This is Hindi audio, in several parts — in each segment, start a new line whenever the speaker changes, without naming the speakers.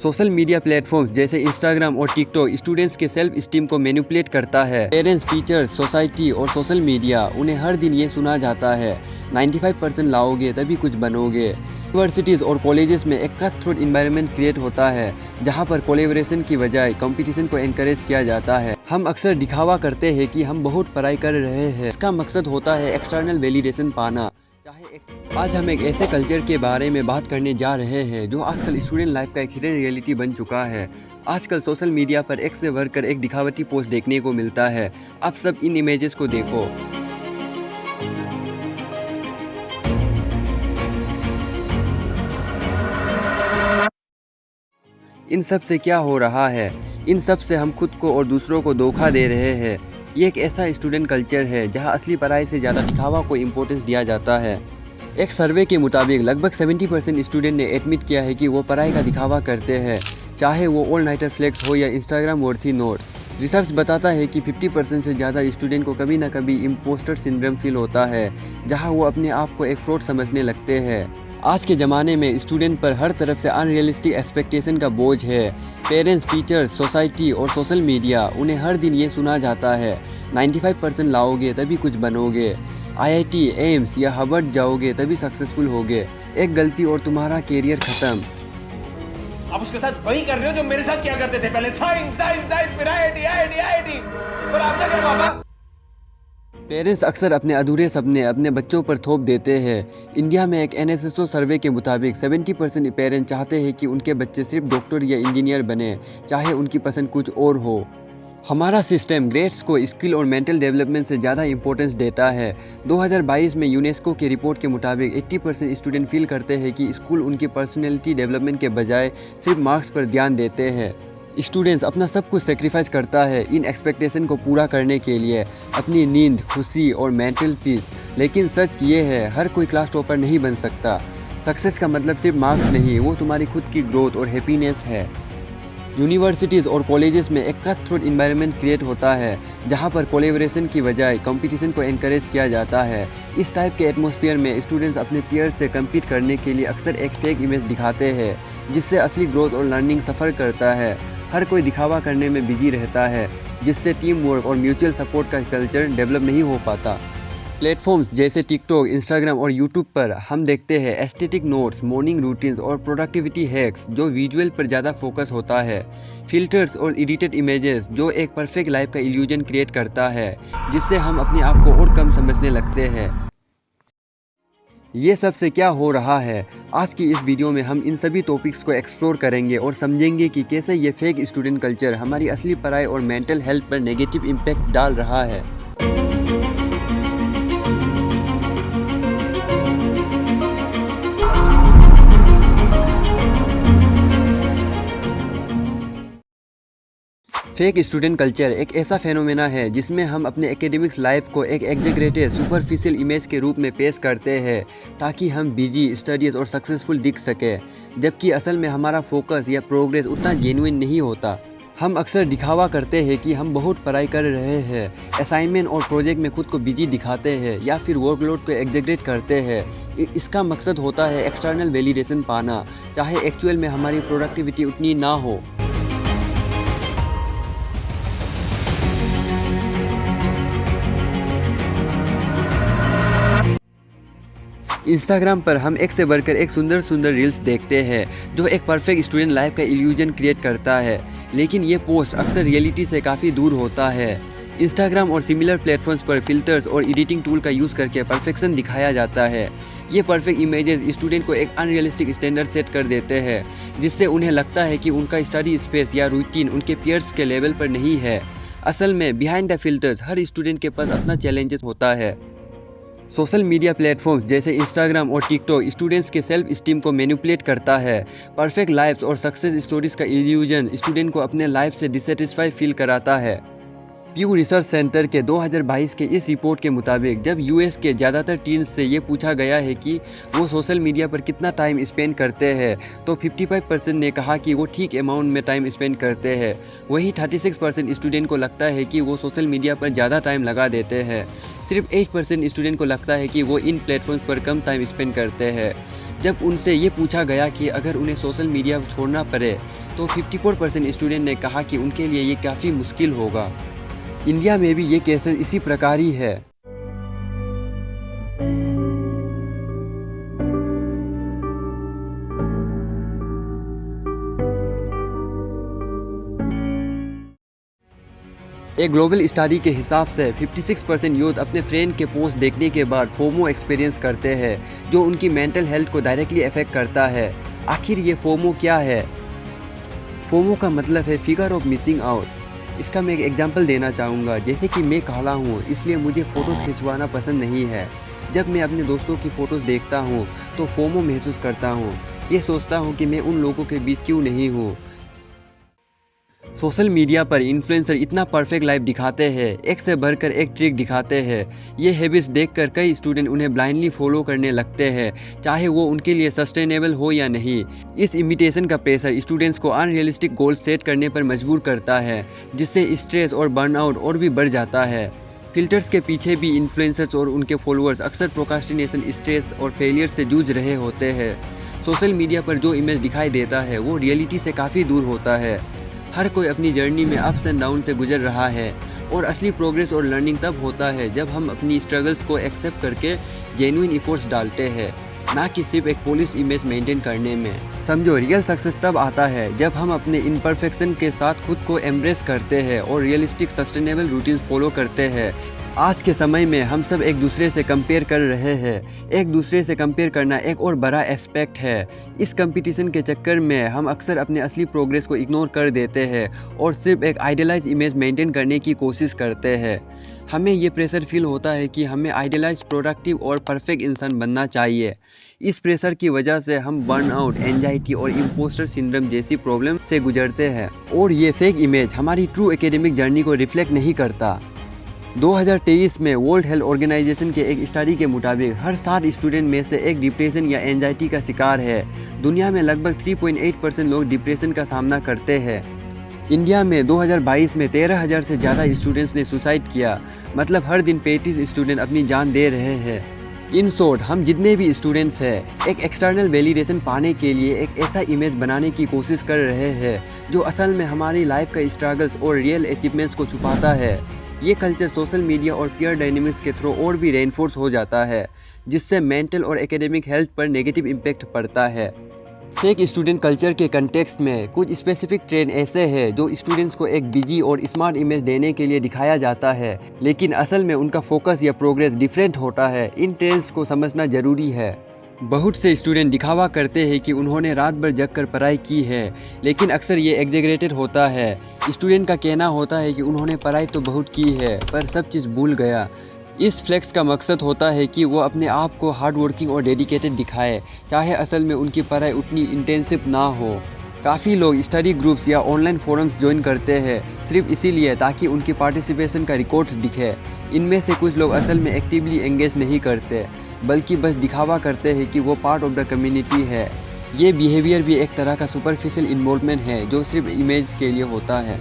सोशल मीडिया प्लेटफॉर्म्स जैसे इंस्टाग्राम और टिकटॉक स्टूडेंट्स के सेल्फ स्टीम को मैनिपुलेट करता है। पेरेंट्स, टीचर्स, सोसाइटी और सोशल मीडिया उन्हें हर दिन ये सुना जाता है 95% लाओगे तभी कुछ बनोगे। यूनिवर्सिटीज़ और कॉलेजेस में एक कट थ्रोट इन्वायरमेंट क्रिएट होता है जहाँ पर कोलेबोरेशन की बजाय कंपटीशन को एनकरेज किया जाता है। हम अक्सर दिखावा करते हैं कि हम बहुत पढ़ाई कर रहे हैं। इसका मकसद होता है एक्सटर्नल वैलिडेशन पाना। आज हम एक ऐसे कल्चर के बारे में बात करने जा रहे हैं जो आजकल स्टूडेंट लाइफ का एक हिडन रियलिटी बन चुका है। आजकल सोशल मीडिया पर एक से बढ़कर एक दिखावटी पोस्ट देखने को मिलता है। आप सब इन इमेजेस को देखो। इन सब से क्या हो रहा है? इन सब से हम खुद को और दूसरों को धोखा दे रहे हैं। ये एक ऐसा स्टूडेंट कल्चर है जहां असली पढ़ाई से ज़्यादा दिखावा को इम्पोर्टेंस दिया जाता है। एक सर्वे के मुताबिक लगभग 70% स्टूडेंट ने एडमिट किया है कि वो पढ़ाई का दिखावा करते हैं, चाहे वो ऑल नाइटर फ्लेक्स हो या इंस्टाग्राम वर्थी नोट्स। रिसर्च बताता है कि 50% से ज़्यादा स्टूडेंट को कभी ना कभी इम्पोस्टर सिंड्रोम फील होता है, जहां वो अपने आप को एक फ्रॉड समझने लगते हैं। आज के ज़माने में स्टूडेंट पर हर तरफ से अनरियलिस्टिक एक्सपेक्टेशन का बोझ है। पेरेंट्स, टीचर्स, सोसाइटी और सोशल मीडिया उन्हें हर दिन ये सुना जाता है 95% लाओगे तभी कुछ बनोगे। IIT, एम्स या हार्वर्ड जाओगे तभी सक्सेसफुल होगे। एक गलती और तुम्हारा कैरियर खत्म।
आप उसके साथ वही कर रहे हो जो मेरे साथ क्या करते थे पहले। साइंस साइंस साइंस फिर IIT और आप क्या कर पापा।
पेरेंट्स अक्सर अपने अधूरे सपने अपने बच्चों पर थोप देते हैं। इंडिया में एक NSSO सर्वे के मुताबिक 70% पेरेंट्स चाहते हैं कि उनके बच्चे सिर्फ डॉक्टर या इंजीनियर बने, चाहे उनकी पसंद कुछ और हो। हमारा सिस्टम ग्रेड्स को स्किल और मेंटल डेवलपमेंट से ज़्यादा इंपॉर्टेंस देता है। 2022 में यूनेस्को की रिपोर्ट के मुताबिक 80% स्टूडेंट फील करते हैं कि स्कूल उनकी पर्सनैलिटी डेवलपमेंट के बजाय सिर्फ मार्क्स पर ध्यान देते हैं। स्टूडेंट्स अपना सब कुछ सेक्रीफाइस करता है इन एक्सपेक्टेशन को पूरा करने के लिए, अपनी नींद, खुशी और मेंटल पीस। लेकिन सच ये है, हर कोई क्लास टॉपर नहीं बन सकता। सक्सेस का मतलब सिर्फ मार्क्स नहीं, वो तुम्हारी खुद की ग्रोथ और हैप्पीनेस है। यूनिवर्सिटीज़ और कॉलेजेस में एक कट थ्रोट इन्वायरमेंट क्रिएट होता है जहां पर कोलेबोरेशन की बजाय कंपटीशन को एनकरेज किया जाता है। इस टाइप के एटमॉस्फेयर में स्टूडेंट्स अपने पीयर्स से कम्पीट करने के लिए अक्सर एक फेक इमेज दिखाते हैं, जिससे असली ग्रोथ और लर्निंग सफ़र करता है। हर कोई दिखावा करने में बिजी रहता है, जिससे टीम वर्क और म्यूचुअल सपोर्ट का कल्चर डेवलप नहीं हो पाता। प्लेटफॉर्म्स जैसे टिकटॉक, इंस्टाग्राम और यूट्यूब पर हम देखते हैं एस्थेटिक नोट्स, मॉर्निंग रूटीन्स और प्रोडक्टिविटी हैक्स जो विजुअल पर ज़्यादा फोकस होता है। फिल्टर्स और एडिटेड इमेजेस जो एक परफेक्ट लाइफ का इल्यूजन क्रिएट करता है, जिससे हम अपने आप को और कम समझने लगते हैं। ये सब से क्या हो रहा है? आज की इस वीडियो में हम इन सभी टॉपिक्स को एक्सप्लोर करेंगे और समझेंगे कि कैसे ये फेक स्टूडेंट कल्चर हमारी असली पढ़ाई और मेंटल हेल्थ पर नेगेटिव इम्पैक्ट डाल रहा है। फेक स्टूडेंट कल्चर एक ऐसा फेनोमेना है जिसमें हम अपने एकेडमिक्स लाइफ को एक एग्जेगरेटेड सुपरफिशियल इमेज के रूप में पेश करते हैं ताकि हम बिजी, स्टडीज और सक्सेसफुल दिख सके, जबकि असल में हमारा फोकस या प्रोग्रेस उतना जेन्युइन नहीं होता। हम अक्सर दिखावा करते हैं कि हम बहुत पढ़ाई कर रहे हैं, असाइनमेंट और प्रोजेक्ट में खुद को बिजी दिखाते हैं या फिर वर्कलोड को एग्जेगरेट करते हैं। इसका मकसद होता है एक्सटर्नल वैलिडेशन पाना, चाहे एक्चुअल में हमारी प्रोडक्टिविटी उतनी ना हो। इंस्टाग्राम पर हम एक से बढ़कर एक सुंदर सुंदर रील्स देखते हैं जो एक परफेक्ट स्टूडेंट लाइफ का इल्यूजन क्रिएट करता है, लेकिन ये पोस्ट अक्सर रियलिटी से काफ़ी दूर होता है। इंस्टाग्राम और सिमिलर प्लेटफॉर्म्स पर फिल्टर्स और एडिटिंग टूल का यूज़ करके परफेक्शन दिखाया जाता है। ये परफेक्ट इमेजेस स्टूडेंट को एक अनरियलिस्टिक स्टैंडर्ड सेट कर देते हैं, जिससे उन्हें लगता है कि उनका स्टडी स्पेस या रूटीन उनके पीयर्स के लेवल पर नहीं है। असल में behind the filters her student के पास अपना चैलेंजेस होता है। सोशल मीडिया प्लेटफॉर्म्स जैसे इंस्टाग्राम और टिकटॉक स्टूडेंट्स के सेल्फ स्टीम को मैनिपुलेट करता है। परफेक्ट लाइफ्स और सक्सेस स्टोरीज का इल्यूजन स्टूडेंट को अपने लाइफ से डिससेटिस्फाई फील कराता है। प्यू रिसर्च सेंटर के 2022 के इस रिपोर्ट के मुताबिक जब US के ज़्यादातर टीन्स से ये पूछा गया है कि वो सोशल मीडिया पर कितना टाइम स्पेंड करते हैं, तो 55% ने कहा कि वो ठीक अमाउंट में टाइम स्पेंड करते हैं। वहीं 36% स्टूडेंट को लगता है कि वो सोशल मीडिया पर ज़्यादा टाइम लगा देते हैं। सिर्फ 8% स्टूडेंट को लगता है कि वो इन प्लेटफॉर्म्स पर कम टाइम स्पेंड करते हैं। जब उनसे ये पूछा गया कि अगर उन्हें सोशल मीडिया छोड़ना पड़े तो 54% स्टूडेंट ने कहा कि उनके लिए ये काफ़ी मुश्किल होगा। इंडिया में भी ये केसेस इसी प्रकार ही है। एक ग्लोबल स्टडी के हिसाब से 56% यूथ अपने फ्रेंड के पोस्ट देखने के बाद फोमो एक्सपीरियंस करते हैं, जो उनकी मेंटल हेल्थ को डायरेक्टली अफेक्ट करता है। आखिर ये फोमो क्या है? फोमो का मतलब है फिगर ऑफ मिसिंग आउट। इसका मैं एक एग्जांपल देना चाहूँगा। जैसे कि मैं काला हूँ, इसलिए मुझे फ़ोटोज़ खिंचवाना पसंद नहीं है। जब मैं अपने दोस्तों की फ़ोटोज़ देखता हूँ तो फोमो महसूस करता हूँ। ये सोचता हूँ कि मैं उन लोगों के बीच क्यों नहीं हूँ। सोशल मीडिया पर इन्फ्लुएंसर इतना परफेक्ट लाइफ दिखाते हैं, एक से बढ़कर एक ट्रिक दिखाते हैं। ये हैबिट्स देखकर कई स्टूडेंट उन्हें ब्लाइंडली फॉलो करने लगते हैं, चाहे वो उनके लिए सस्टेनेबल हो या नहीं। इस इमिटेशन का प्रेशर स्टूडेंट्स को अनरियलिस्टिक गोल सेट करने पर मजबूर करता है, जिससे स्ट्रेस और बर्नआउट और भी बढ़ जाता है। फिल्टर्स के पीछे भी इन्फ्लुएंसर्स और उनके फॉलोअर्स अक्सर प्रोक्रास्टिनेशन, स्ट्रेस और फेलियर से जूझ रहे होते हैं। सोशल मीडिया पर जो इमेज दिखाई देता है वो रियलिटी से काफ़ी दूर होता है। हर कोई अपनी जर्नी में अप्स एंड डाउन से गुजर रहा है, और असली प्रोग्रेस और लर्निंग तब होता है जब हम अपनी स्ट्रगल्स को एक्सेप्ट करके जेन्युइन एफर्ट्स डालते हैं, ना कि सिर्फ एक पॉलिश इमेज मेंटेन करने में। समझो, रियल सक्सेस तब आता है जब हम अपने इम्परफेक्शन के साथ खुद को एम्ब्रेस करते हैं और रियलिस्टिक सस्टेनेबल रूटीन फॉलो करते हैं। आज के समय में हम सब एक दूसरे से कंपेयर कर रहे हैं। एक दूसरे से कंपेयर करना एक और बड़ा एस्पेक्ट है। इस कंपटीशन के चक्कर में हम अक्सर अपने असली प्रोग्रेस को इग्नोर कर देते हैं और सिर्फ एक आइडियलाइज इमेज मेंटेन करने की कोशिश करते हैं। हमें ये प्रेशर फील होता है कि हमें आइडियलाइज, प्रोडक्टिव और परफेक्ट इंसान बनना चाहिए। इस प्रेशर की वजह से हम बर्नआउट, एंजाइटी और इम्पोस्टर सिंड्रोम जैसी प्रॉब्लम से गुजरते हैं, और ये फेक इमेज हमारी ट्रू एकेडमिक जर्नी को रिफ्लेक्ट नहीं करता। 2023 में वर्ल्ड हेल्थ ऑर्गेनाइजेशन के एक स्टडी के मुताबिक हर 7 स्टूडेंट में से एक डिप्रेशन या एंजाइटी का शिकार है। दुनिया में लगभग 3.8% लोग डिप्रेशन का सामना करते हैं। इंडिया में 2022 में 13,000 से ज़्यादा स्टूडेंट्स ने सुसाइड किया, मतलब हर दिन 35 स्टूडेंट अपनी जान दे रहे हैं। इन शॉर्ट, हम जितने भी स्टूडेंट्स हैं एक एक्सटर्नल वैलिडेशन पाने के लिए एक ऐसा इमेज बनाने की कोशिश कर रहे हैं जो असल में हमारी लाइफ का स्ट्रगल्स और रियल अचीवमेंट्स को छुपाता है। ये कल्चर सोशल मीडिया और पीयर डायनेमिक्स के थ्रू और भी रेनफोर्स हो जाता है, जिससे मेंटल और एकेडमिक हेल्थ पर नेगेटिव इम्पैक्ट पड़ता है। फेक स्टूडेंट कल्चर के कंटेक्स्ट में कुछ स्पेसिफिक ट्रेंड ऐसे हैं जो स्टूडेंट्स को एक बिजी और स्मार्ट इमेज देने के लिए दिखाया जाता है, लेकिन असल में उनका फोकस या प्रोग्रेस डिफरेंट होता है। इन ट्रेंड्स को समझना जरूरी है। बहुत से स्टूडेंट दिखावा करते हैं कि उन्होंने रात भर जग कर पढ़ाई की है, लेकिन अक्सर ये एग्जेगरेटेड होता है। स्टूडेंट का कहना होता है कि उन्होंने पढ़ाई तो बहुत की है पर सब चीज़ भूल गया। इस फ्लेक्स का मकसद होता है कि वो अपने आप को हार्ड वर्किंग और डेडिकेटेड दिखाए, चाहे असल में उनकी पढ़ाई उतनी इंटेंसिव ना हो। काफ़ी लोग स्टडी ग्रुप्स या ऑनलाइन फोरम्स ज्वाइन करते हैं सिर्फ इसीलिए ताकि उनकी पार्टिसिपेशन का रिकॉर्ड दिखे। इनमें से कुछ लोग असल में एक्टिवली एंगेज नहीं करते, बल्कि बस दिखावा करते हैं कि वो पार्ट ऑफ द कम्युनिटी है। ये बिहेवियर भी एक तरह का सुपरफिशियल इन्वॉल्वमेंट है जो सिर्फ इमेज के लिए होता है।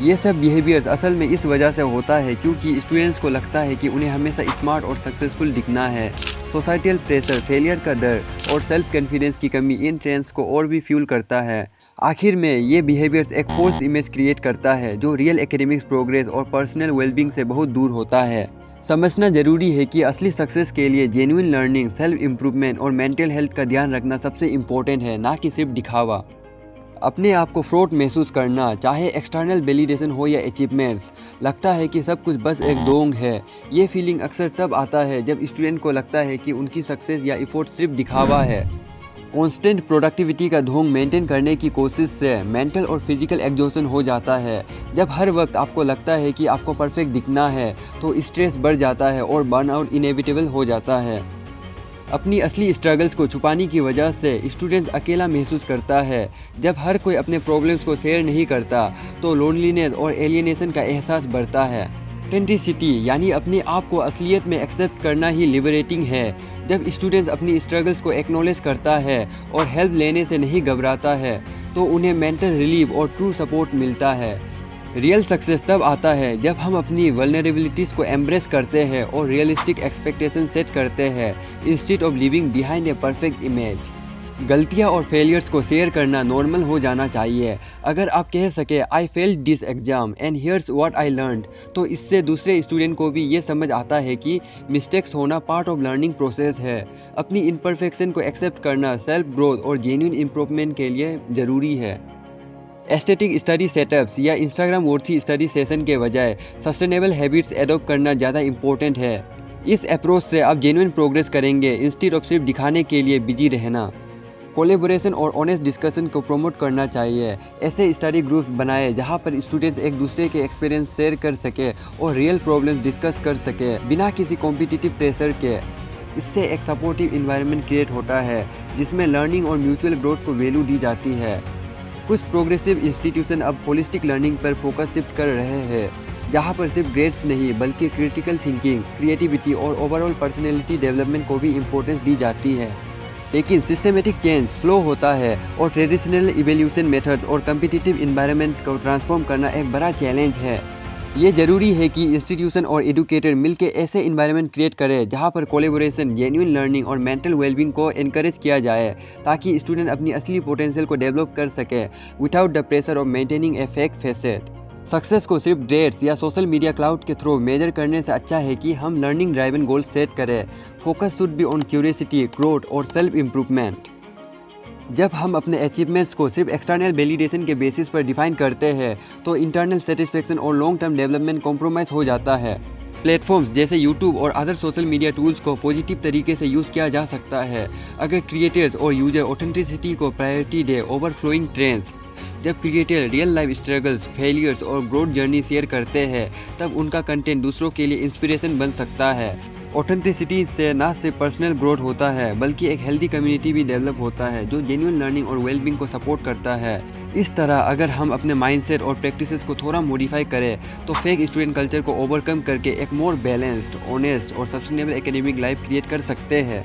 ये सब बिहेवियर्स असल में इस वजह से होता है क्योंकि स्टूडेंट्स को लगता है कि उन्हें हमेशा स्मार्ट और सक्सेसफुल दिखना है। सोसाइटल प्रेशर, फेलियर का डर और सेल्फ कॉन्फिडेंस की कमी इन ट्रेंड्स को और भी फ्यूल करता है। आखिर में ये बिहेवियर्स एक फॉल्स इमेज क्रिएट करता है जो रियल एकेडमिक्स प्रोग्रेस और पर्सनल वेलबींग से बहुत दूर होता है। समझना जरूरी है कि असली सक्सेस के लिए जेन्युइन लर्निंग, सेल्फ इम्प्रूवमेंट और मेंटल हेल्थ का ध्यान रखना सबसे इम्पोर्टेंट है, ना कि सिर्फ दिखावा। अपने आप को फ्रॉड महसूस करना, चाहे एक्सटर्नल वैलिडेशन हो या अचीवमेंट्स, लगता है कि सब कुछ बस एक ढोंग है। ये फीलिंग अक्सर तब आता है जब स्टूडेंट को लगता है कि उनकी सक्सेस या एफर्ट सिर्फ दिखावा है। कॉन्स्टेंट प्रोडक्टिविटी का ढोंग मेंटेन करने की कोशिश से मेंटल और फिजिकल एग्जॉशन हो जाता है। जब हर वक्त आपको लगता है कि आपको परफेक्ट दिखना है तो स्ट्रेस बढ़ जाता है और बर्नआउट इनेविटेबल हो जाता है। अपनी असली स्ट्रगल्स को छुपाने की वजह से स्टूडेंट्स अकेला महसूस करता है। जब हर कोई अपने प्रॉब्लम्स को शेयर नहीं करता तो लोनलीनेस और एलियनेशन का एहसास बढ़ता है। ऑथेंटिसिटी यानी अपने आप को असलियत में एक्सेप्ट करना ही लिबरेटिंग है। जब स्टूडेंट्स अपनी स्ट्रगल्स को एक्नॉलेज करता है और हेल्प लेने से नहीं घबराता है तो उन्हें मेंटल रिलीफ और ट्रू सपोर्ट मिलता है। रियल सक्सेस तब आता है जब हम अपनी वल्नरेबिलिटीज़ को एम्ब्रेस करते हैं और रियलिस्टिक एक्सपेक्टेशन सेट करते हैं instead of living behind a perfect image. गलतियाँ और फेलियर्स को शेयर करना नॉर्मल हो जाना चाहिए। अगर आप कह सके I failed this exam and here's what I learned, तो इससे दूसरे स्टूडेंट को भी ये समझ आता है कि मिस्टेक्स होना पार्ट ऑफ लर्निंग प्रोसेस है। अपनी इम्परफेक्शन को एक्सेप्ट करना सेल्फ ग्रोथ और जेन्युइन इम्प्रूवमेंट के लिए ज़रूरी है। एस्थेटिक स्टडी सेटअप्स या इंस्टाग्राम वर्थी स्टडी सेशन के बजाय सस्टेनेबल हैबिट्स एडॉप्ट करना ज़्यादा इम्पोर्टेंट है। इस अप्रोच से आप जेन्युइन प्रोग्रेस करेंगे इंस्टेड ऑफ सिर्फ दिखाने के लिए बिजी रहना। कोलेबोरेशन और ऑनेस्ट डिस्कशन को प्रमोट करना चाहिए। ऐसे स्टडी ग्रुप्स बनाए जहां पर स्टूडेंट्स एक दूसरे के एक्सपीरियंस शेयर कर सके और रियल प्रॉब्लम्स डिस्कस कर सके बिना किसी कॉम्पिटिटिव प्रेशर के। इससे एक सपोर्टिव इन्वायरमेंट क्रिएट होता है जिसमें लर्निंग और म्यूचुअल ग्रोथ को वैल्यू दी जाती है। कुछ प्रोग्रेसिव इंस्टीट्यूशन अब होलिस्टिक लर्निंग पर फोकस शिफ्ट कर रहे हैं, जहां पर सिर्फ ग्रेड्स नहीं बल्कि क्रिटिकल थिंकिंग, क्रिएटिविटी और ओवरऑल पर्सनैलिटी डेवलपमेंट को भी इम्पोर्टेंस दी जाती है। लेकिन सिस्टमेटिक चेंज स्लो होता है और ट्रेडिशनल इवोल्यूशन मेथड्स और कम्पिटिटिव इन्वायरमेंट को ट्रांसफॉर्म करना एक बड़ा चैलेंज है। ये ज़रूरी है कि इंस्टीट्यूशन और एजुकेटर मिलकर ऐसे इन्वायरमेंट क्रिएट करें जहाँ पर कोलेबोरेशन, जेन्युइन लर्निंग और मेंटल वेलबींग को एनकरेज किया जाए, ताकि स्टूडेंट अपनी असली पोटेंशियल को डेवलप कर सके without the pressure of maintaining A fake facet. Success को सिर्फ ग्रेड्स या सोशल मीडिया क्लाउड के थ्रू मेजर करने से अच्छा है कि हम लर्निंग ड्राइवन गोल सेट करें। Focus should be on curiosity, growth और सेल्फ इम्प्रूवमेंट। जब हम अपने अचीवमेंट्स को सिर्फ एक्सटर्नल वैलिडेशन के बेसिस पर डिफाइन करते हैं तो इंटरनल सेटिस्फेक्शन और लॉन्ग टर्म डेवलपमेंट कॉम्प्रोमाइज हो जाता है। प्लेटफॉर्म्स जैसे यूट्यूब और अदर सोशल मीडिया टूल्स को पॉजिटिव तरीके से यूज़ किया जा सकता है अगर क्रिएटर्स और यूजर ऑथेंटिसिटी को प्रायोरिटी दे ओवरफ्लोइंग ट्रेंड्स। जब creator real life struggles, failures और ग्रोथ जर्नी शेयर करते हैं तब उनका कंटेंट दूसरों के लिए इंस्पिरेशन बन सकता है। ऑथेंटिसिटी से ना सिर्फ पर्सनल ग्रोथ होता है बल्कि एक हेल्दी कम्युनिटी भी डेवलप होता है जो जेन्युइन लर्निंग और वेलबींग को सपोर्ट करता है। इस तरह अगर हम अपने माइंडसेट और प्रैक्टिसेस को थोड़ा मॉडिफाई करें तो फेक स्टूडेंट कल्चर को ओवरकम करके एक मोर बैलेंस्ड, ऑनेस्ट और सस्टेनेबल एकेडमिक लाइफ क्रिएट कर सकते हैं।